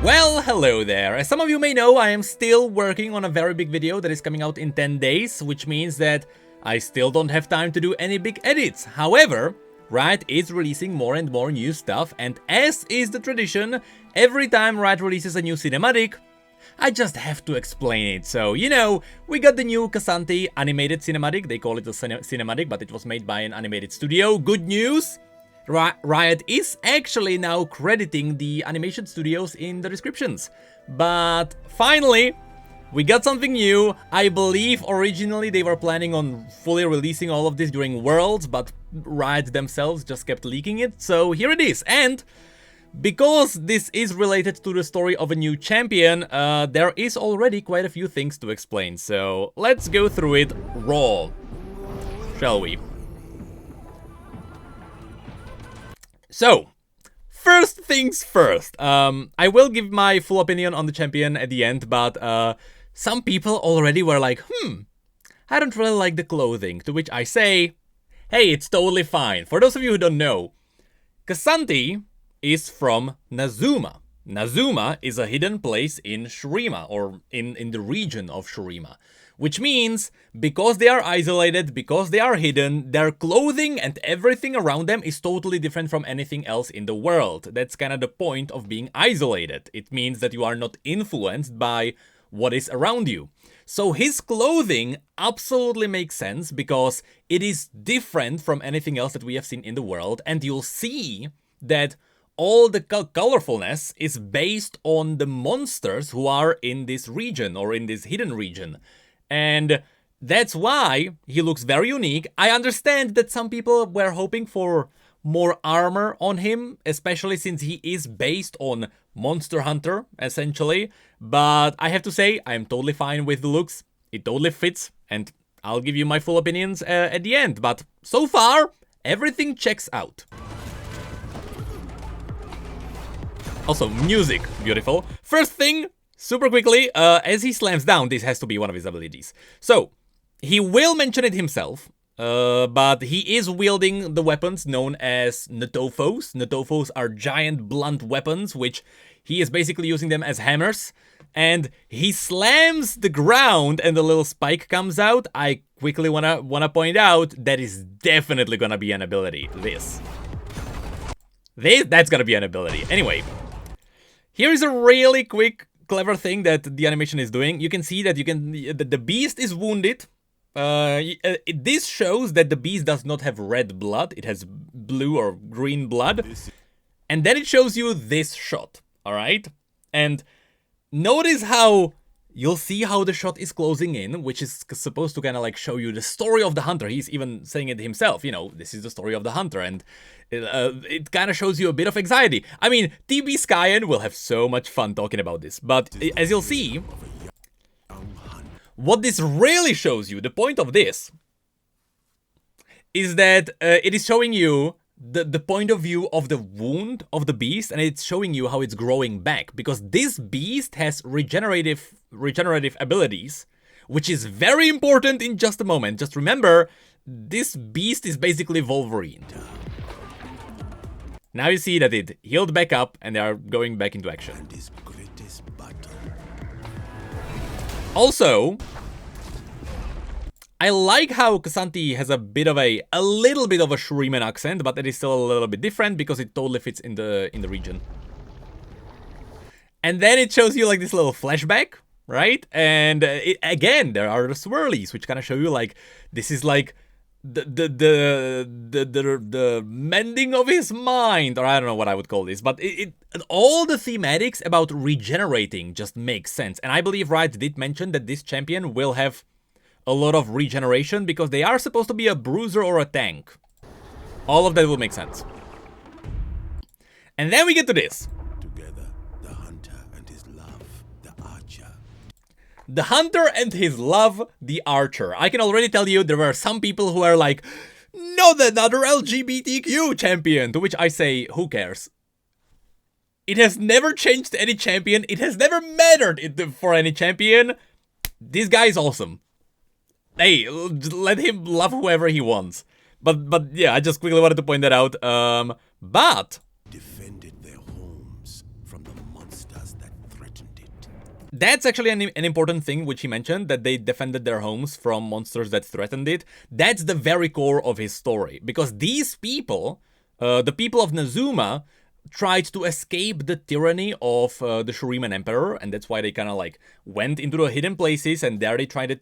Well, hello there. As some of you may know, I am still working on a very big video that is coming out in 10 days, which means that I still don't have time to do any big edits. However, Riot is releasing more and more new stuff, and as is the tradition, every time Riot releases a new cinematic, I just have to explain it. So, you know, we got the new Cassanti animated cinematic. They call it a cinematic, but it was made by an animated studio. Good news! Riot is actually now crediting the animation studios in the descriptions. But finally, we got something new. I believe originally they were planning on fully releasing all of this during Worlds, but Riot themselves just kept leaking it. So here it is. And because this is related to the story of a new champion, there is already quite a few things to explain. So let's go through it raw, shall we? So, first things first, I will give my full opinion on the champion at the end, but some people already were like, I don't really like the clothing, to which I say, hey, it's totally fine. For those of you who don't know, Cassanti is from Nazuma. Nazuma is a hidden place in Shurima, or in the region of Shurima. Which means, because they are isolated, because they are hidden, their clothing and everything around them is totally different from anything else in the world. That's kind of the point of being isolated. It means that you are not influenced by what is around you. So his clothing absolutely makes sense because it is different from anything else that we have seen in the world, and you'll see that all the colorfulness is based on the monsters who are in this region or in this hidden region. And that's why he looks very unique. I understand that some people were hoping for more armor on him, especially since he is based on Monster Hunter, essentially. But I have to say, I'm totally fine with the looks. It totally fits, and I'll give you my full opinions at the end. But so far, everything checks out. Also, music, beautiful. First thing, super quickly, as he slams down, this has to be one of his abilities. So, he will mention it himself, but he is wielding the weapons known as Netofos. Netofos are giant blunt weapons, which he is basically using them as hammers. And he slams the ground and the little spike comes out. I quickly wanna point out that is definitely gonna be an ability. That's gonna be an ability. Anyway, here is a really quick clever thing that the animation is doing. You can see that the beast is wounded. This shows that the beast does not have red blood. It has blue or green blood. And then it shows you this shot, all right? And notice how you'll see how the shot is closing in, which is supposed to kind of like show you the story of the hunter. He's even saying it himself, you know, this is the story of the hunter, and it kind of shows you a bit of anxiety. I mean, TB Skyen will have so much fun talking about this, but as you'll see, what this really shows you, the point of this, is that it is showing you the point of view of the wound of the beast, and it's showing you how it's growing back, because this beast has regenerative abilities, which is very important in just a moment. Just remember, this beast is basically Wolverine. Now you see that it healed back up and they are going back into action. Also, I like how Cassanti has a little bit of a Shuriman accent, but it is still a little bit different because it totally fits in the region. And then it shows you like this little flashback, right? And again, there are the swirlies, which kind of show you like this is like the mending of his mind, or I don't know what I would call this, but all the thematics about regenerating just make sense. And I believe Riot did mention that this champion will have a lot of regeneration because they are supposed to be a bruiser or a tank. All of that will make sense. And then we get to this. Together, the hunter and his love, the archer. The hunter and his love, the archer. I can already tell you there were some people who are like, not another LGBTQ champion. To which I say, who cares? It has never changed any champion. It has never mattered for any champion. This guy is awesome. Hey, let him love whoever he wants. But yeah, I just quickly wanted to point that out. But Defended their homes from the monsters that That's actually an important thing which he mentioned, that they defended their homes from monsters that threatened it. That's the very core of his story, because these people, the people of Nazuma, tried to escape the tyranny of the Shuriman Emperor, and that's why they kind of like went into the hidden places, and there they tried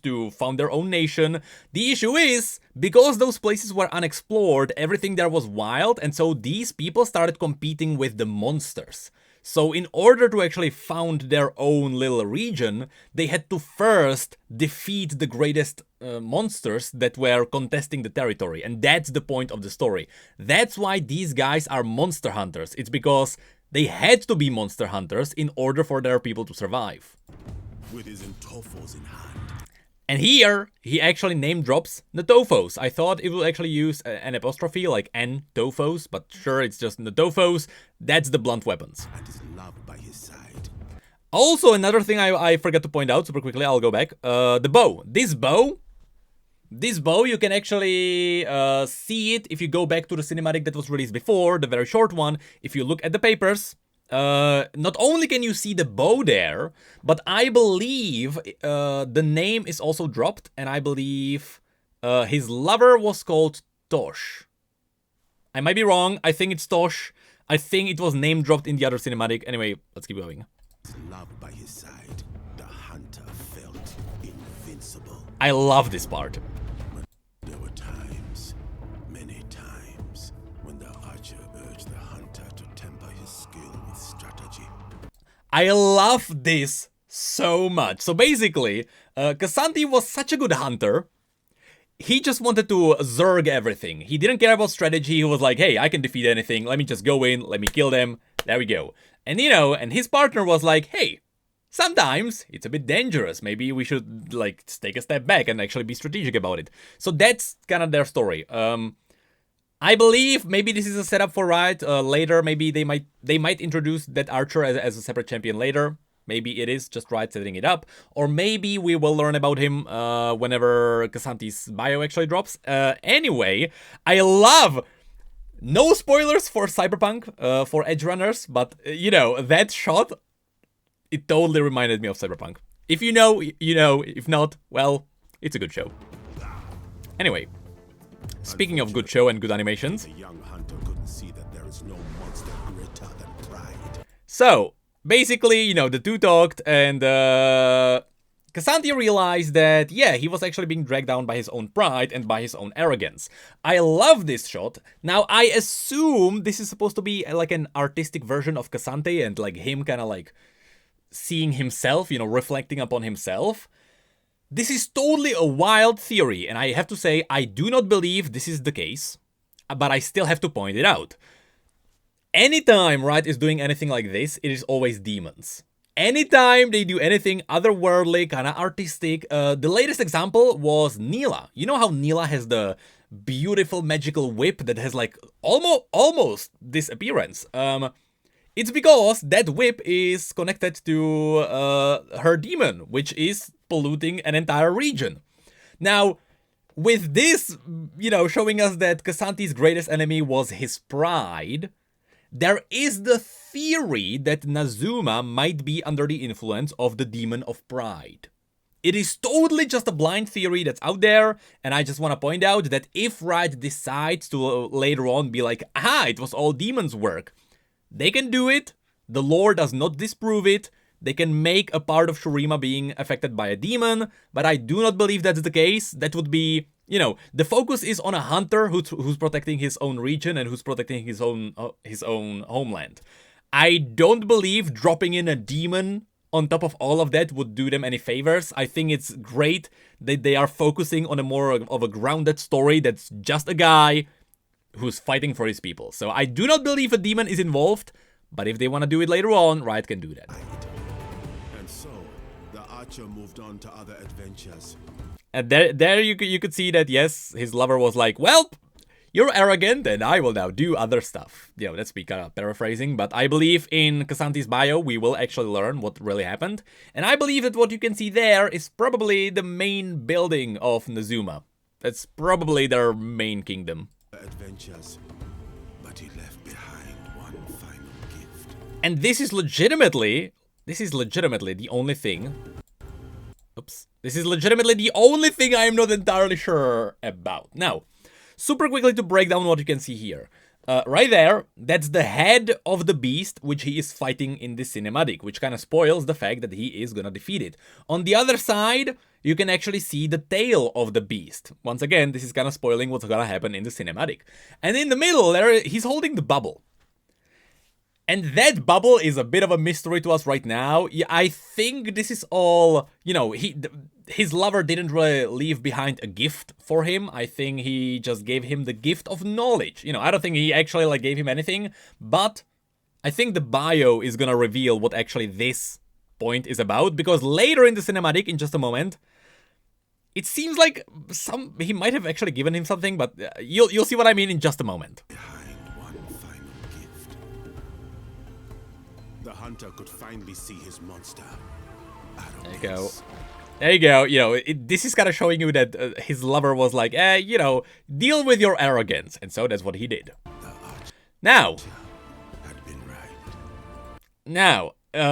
to found their own nation. The issue is, because those places were unexplored, everything there was wild, and so these people started competing with the monsters. So in order to actually found their own little region, they had to first defeat the greatest monsters that were contesting the territory. And that's the point of the story. That's why these guys are monster hunters. It's because they had to be monster hunters in order for their people to survive. With his Ntofos in hand. And here, he actually name drops Ntofos. I thought it would actually use an apostrophe like N-Tofos, but sure, it's just Ntofos. That's the blunt weapons. And is loved by his side. Also, another thing I forgot to point out super quickly, I'll go back. The bow. This bow, you can actually see it if you go back to the cinematic that was released before, the very short one. If you look at the papers, not only can you see the bow there, but I believe the name is also dropped, and I believe his lover was called Tosh. I might be wrong. I think it's Tosh. I think it was name dropped in the other cinematic. Anyway, let's keep going. Loved by his side, the hunter felt invincible. I love this part. There were times, many times, when the archer urged the hunter to temper his skill with strategy. I love this so much. So basically, Cassanti was such a good hunter. He just wanted to zerg everything. He didn't care about strategy. He was like, hey, I can defeat anything. Let me just go in. Let me kill them. There we go. And you know, and his partner was like, hey, sometimes it's a bit dangerous. Maybe we should like take a step back and actually be strategic about it. So that's kind of their story. I believe maybe this is a setup for Riot. Later, maybe they might introduce that archer as a separate champion later. Maybe it is just Riot setting it up. Or maybe we will learn about him whenever Cassanti's bio actually drops. Anyway, I love... No spoilers for Cyberpunk, for Edge Runners, but, you know, that shot, it totally reminded me of Cyberpunk. If you know, you know. If not, well, it's a good show. Anyway, speaking of good show and good animations... The young hunter couldn't see that there is no monster greater than pride. So, basically, you know, the two talked, and Cassanti realized that, yeah, he was actually being dragged down by his own pride and by his own arrogance. I love this shot. Now, I assume this is supposed to be like an artistic version of Cassanti and like him kind of like seeing himself, you know, reflecting upon himself. This is totally a wild theory, and I have to say, I do not believe this is the case, but I still have to point it out. Anytime Riot is doing anything like this, it is always demons. Anytime they do anything otherworldly, kind of artistic, the latest example was Neela. You know how Neela has the beautiful magical whip that has like almost this appearance? It's because that whip is connected to her demon, which is polluting an entire region. Now, with this, you know, showing us that Cassanti's greatest enemy was his pride, there is the theory that Nazuma might be under the influence of the demon of pride. It is totally just a blind theory that's out there, and I just want to point out that if Riot decides to later on be like, aha, it was all demons' work, they can do it. The lore does not disprove it. They can make a part of Shurima being affected by a demon, but I do not believe that's the case. That would be... You know, the focus is on a hunter who's protecting his own region and who's protecting his own homeland. I don't believe dropping in a demon on top of all of that would do them any favors. I think it's great that they are focusing on a more of a grounded story that's just a guy who's fighting for his people. So I do not believe a demon is involved, but if they want to do it later on, Riot can do that. And so, the archer moved on to other adventures. And there you could see that, yes, his lover was like, well, you're arrogant and I will now do other stuff. You know, that's me kind of paraphrasing, but I believe in Cassanti's bio, we will actually learn what really happened. And I believe that what you can see there is probably the main building of Nazuma. That's probably their main kingdom. Adventures, but he left behind one final gift. And this is legitimately this is legitimately the only thing. Oops. This is legitimately the only thing I am not entirely sure about. Now, super quickly to break down what you can see here. Right there, that's the head of the beast which he is fighting in this cinematic, which kind of spoils the fact that he is gonna defeat it. On the other side, you can actually see the tail of the beast. Once again, this is kind of spoiling what's gonna happen in the cinematic. And in the middle there, he's holding the bubble. And that bubble is a bit of a mystery to us right now. Yeah, I think this is all, you know, his lover didn't really leave behind a gift for him. I think he just gave him the gift of knowledge. You know, I don't think he actually like gave him anything, but I think the bio is gonna reveal what actually this point is about, because later in the cinematic, in just a moment, it seems like he might have actually given him something, but you'll see what I mean in just a moment. The hunter could finally see his monster. There you go. There you go. You know, this is kind of showing you that his lover was like, you know, deal with your arrogance. And so that's what he did. Now,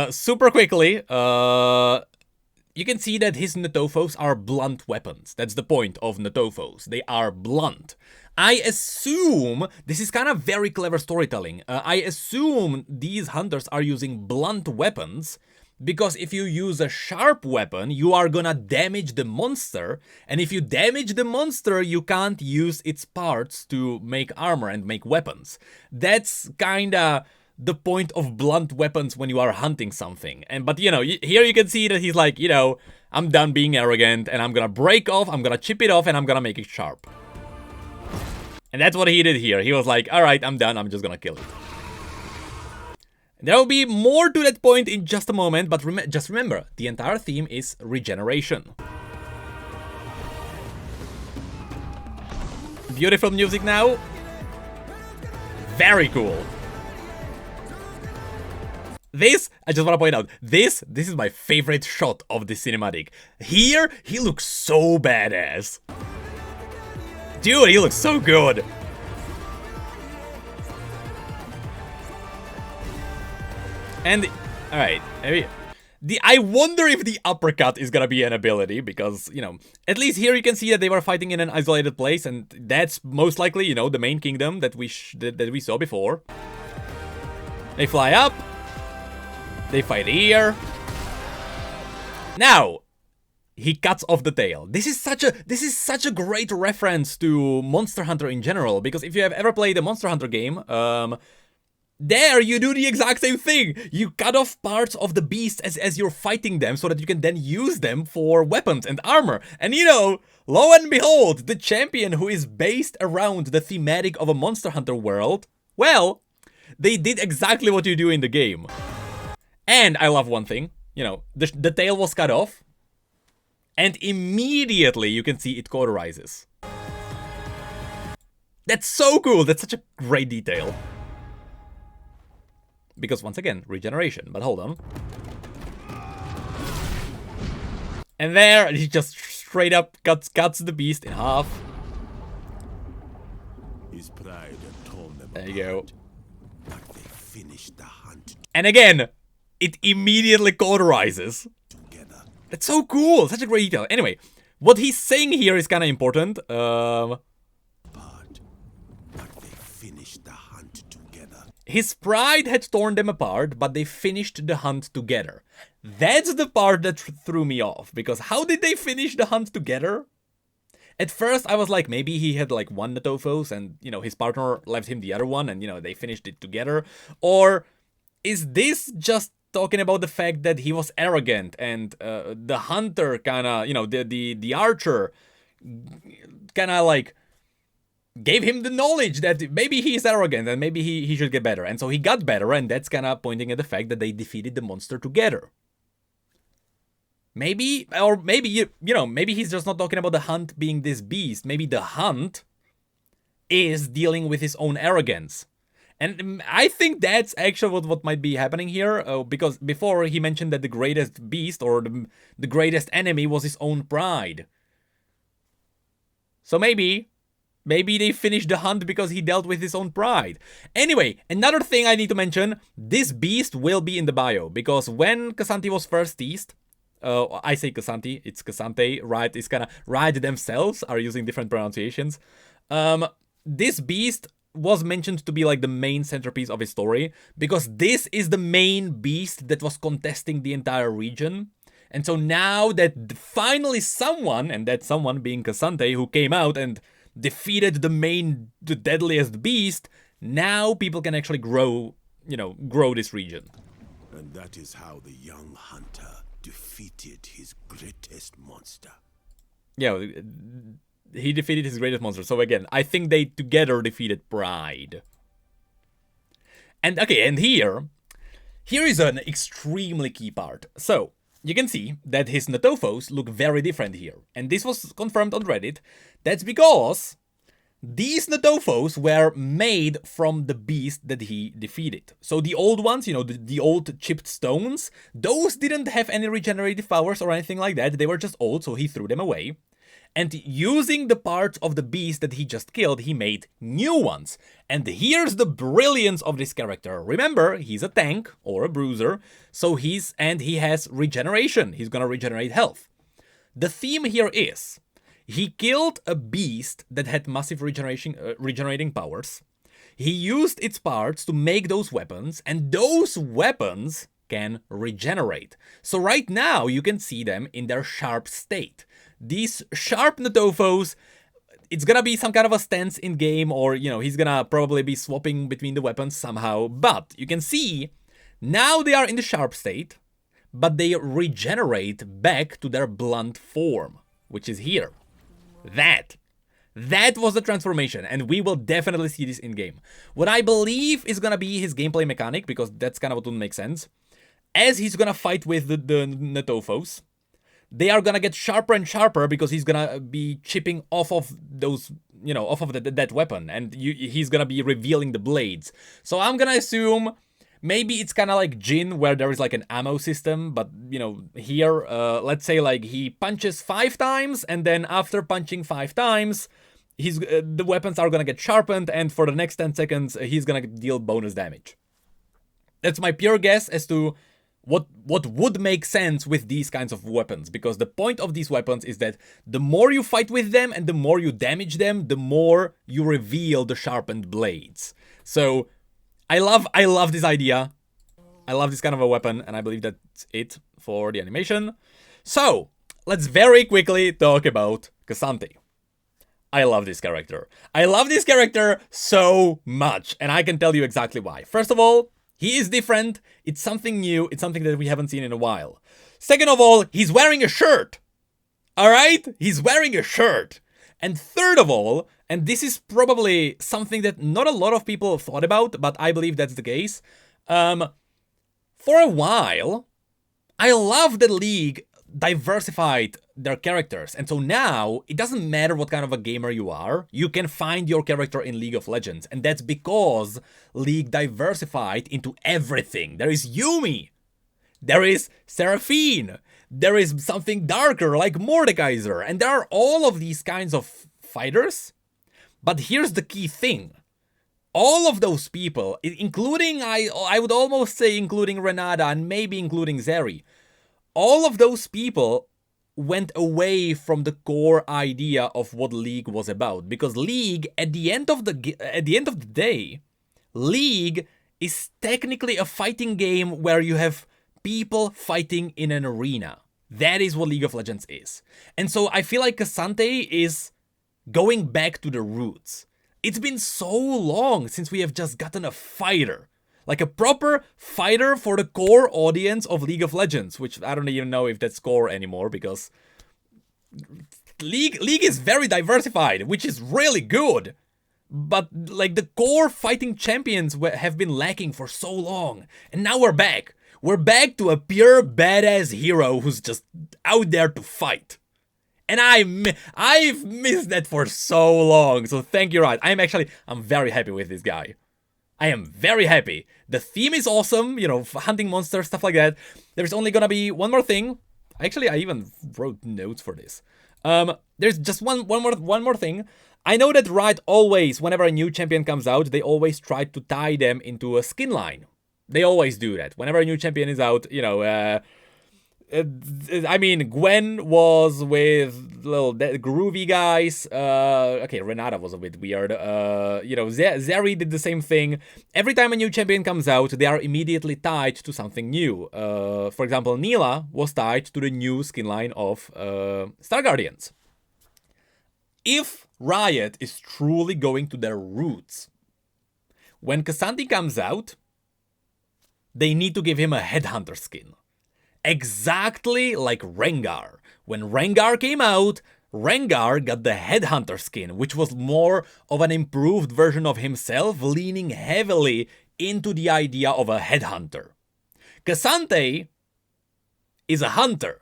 super quickly, you can see that his Notofos are blunt weapons. That's the point of Notofos. They are blunt. I assume, this is kind of very clever storytelling, I assume these hunters are using blunt weapons because if you use a sharp weapon, you are gonna damage the monster, and if you damage the monster, you can't use its parts to make armor and make weapons. That's kinda the point of blunt weapons when you are hunting something. But you know, here you can see that he's like, you know, I'm done being arrogant, and I'm gonna break off, I'm gonna chip it off, and I'm gonna make it sharp. And that's what he did here. He was like, alright, I'm done, I'm just gonna kill it. There will be more to that point in just a moment, but just remember, the entire theme is regeneration. Beautiful music now. Very cool. This, I just want to point out, this is my favorite shot of the cinematic. Here, he looks so badass. Dude, he looks so good. And, alright, I wonder if the uppercut is gonna be an ability, because, you know, at least here you can see that they were fighting in an isolated place, and that's most likely, you know, the main kingdom that we saw before. They fly up. They fight here. Now, he cuts off the tail. This is such a great reference to Monster Hunter in general, because if you have ever played a Monster Hunter game, there you do the exact same thing. You cut off parts of the beast as you're fighting them so that you can then use them for weapons and armor. And you know, lo and behold, the champion who is based around the thematic of a Monster Hunter world, well, they did exactly what you do in the game. And I love one thing, you know, the tail was cut off, and immediately you can see it cauterizes. That's so cool. That's such a great detail. Because once again, regeneration. But hold on. And there, he just straight up cuts the beast in half. His pride had torn them there you go. But they finished the hunt and again, it immediately cauterizes. together. That's so cool. Such a great detail. Anyway, what he's saying here is kind of important. But they finished the hunt together. His pride had torn them apart, but they finished the hunt together. That's the part that threw me off, because how did they finish the hunt together? At first, I was like, maybe he had like one Notofos and, you know, his partner left him the other one and, you know, they finished it together. Or is this just talking about the fact that he was arrogant and the hunter kind of, you know, the archer kind of like gave him the knowledge that maybe he's arrogant and maybe he should get better. And so he got better, and that's kind of pointing at the fact that they defeated the monster together. Maybe, or maybe, you know, maybe he's just not talking about the hunt being this beast. Maybe the hunt is dealing with his own arrogance. And I think that's actually what might be happening here, because before he mentioned that the greatest beast or the greatest enemy was his own pride. So maybe Maybe they finished the hunt because he dealt with his own pride. Anyway, another thing I need to mention, this beast will be in the bio, because when Cassanti was first teased, I say Cassanti, it's Cassante, right? It's kinda right themselves are using different pronunciations. This beast was mentioned to be like the main centerpiece of his story, because this is the main beast that was contesting the entire region. And so now that finally someone, and that someone being Cassante, who came out and defeated the deadliest beast, now people can actually grow this region. And that is how the young hunter defeated his greatest monster. Yeah, he defeated his greatest monster. So again, I think they together defeated Pride. And okay, and here is an extremely key part. So you can see that his Natofos look very different here. And this was confirmed on Reddit. That's because these Natofos were made from the beast that he defeated. So the old ones, the old chipped stones, those didn't have any regenerative powers or anything like that. They were just old, so he threw them away. And using the parts of the beast that he just killed, he made new ones. And here's the brilliance of this character. Remember, he's a tank or a bruiser, so he has regeneration. He's gonna regenerate health. The theme here is, he killed a beast that had massive regenerating powers. He used its parts to make those weapons, and those weapons can regenerate. So right now, you can see them in their sharp state. These sharp Natofos, it's gonna be some kind of a stance in game, or he's gonna probably be swapping between the weapons somehow, but you can see now they are in the sharp state, but they regenerate back to their blunt form, which is here. That was the transformation, and we will definitely see this in game. What I believe is gonna be his gameplay mechanic, because that's kind of what would make sense, as he's gonna fight with the Natofos, they are gonna get sharper and sharper because he's gonna be chipping off of those, off of that weapon, and he's gonna be revealing the blades. So I'm gonna assume maybe it's kind of like Jin, where there is like an ammo system, but here, let's say like he punches 5 times, and then after punching 5 times, the weapons are gonna get sharpened, and for the next 10 seconds, he's gonna deal bonus damage. That's my pure guess as to what would make sense with these kinds of weapons, because the point of these weapons is that the more you fight with them and the more you damage them, the more you reveal the sharpened blades. So I love this idea. I love this kind of a weapon, and I believe that's it for the animation. So let's very quickly talk about Cassante. I love this character. I love this character so much, and I can tell you exactly why. First of all, he is different. It's something new. It's something that we haven't seen in a while. Second of all, he's wearing a shirt. All right? He's wearing a shirt. And third of all, and this is probably something that not a lot of people have thought about, but I believe that's the case. For a while, I love that League diversified their characters, and so now it doesn't matter what kind of a gamer you are, you can find your character in League of Legends, and that's because League diversified into everything. There is Yumi, there is Seraphine, there is something darker like Mordekaiser, and there are all of these kinds of fighters. But here's the key thing. All of those people, including, I would almost say including Renata and maybe including Zeri, all of those people went away from the core idea of what League was about, because League, at the end of the day, League is technically a fighting game where you have people fighting in an arena. That is what League of Legends is. And so I feel like Cassante is going back to the roots. It's been so long since we have just gotten a fighter. Like a proper fighter for the core audience of League of Legends, which I don't even know if that's core anymore, because League is very diversified, which is really good. But like the core fighting champions have been lacking for so long, and now we're back. We're back to a pure badass hero who's just out there to fight. And I've missed that for so long. So thank you, right? I'm very happy with this guy. I am very happy. The theme is awesome, hunting monsters, stuff like that. There's only gonna be one more thing. Actually, I even wrote notes for this. There's just one more thing. I know that Riot always, whenever a new champion comes out, they always try to tie them into a skin line. They always do that. Whenever a new champion is out, you know, I mean, Gwen was with little groovy guys. Okay, Renata was a bit weird. You know, Zeri did the same thing. Every time a new champion comes out, they are immediately tied to something new. For example, Neela was tied to the new skin line of Star Guardians. If Riot is truly going to their roots, when K'Sante comes out, they need to give him a Headhunter skin. Exactly like Rengar. When Rengar came out, Rengar got the Headhunter skin, which was more of an improved version of himself, leaning heavily into the idea of a Headhunter. K'Sante is a hunter.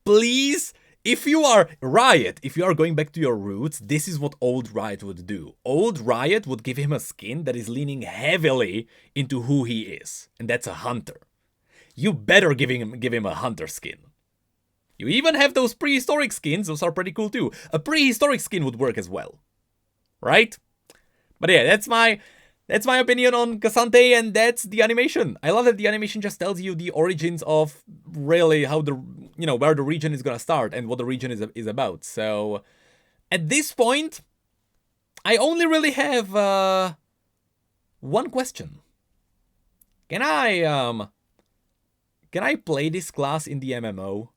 Please, if you are Riot, if you are going back to your roots, this is what old Riot would do. Old Riot would give him a skin that is leaning heavily into who he is, and that's a hunter. You better give him a hunter skin. You even have those prehistoric skins, those are pretty cool too. A prehistoric skin would work as well. Right? But yeah, that's my opinion on K'Sante, and that's the animation. I love that the animation just tells you the origins of really how where the region is gonna start and what the region is about. So at this point, I only really have one question. Can I play this class in the MMO?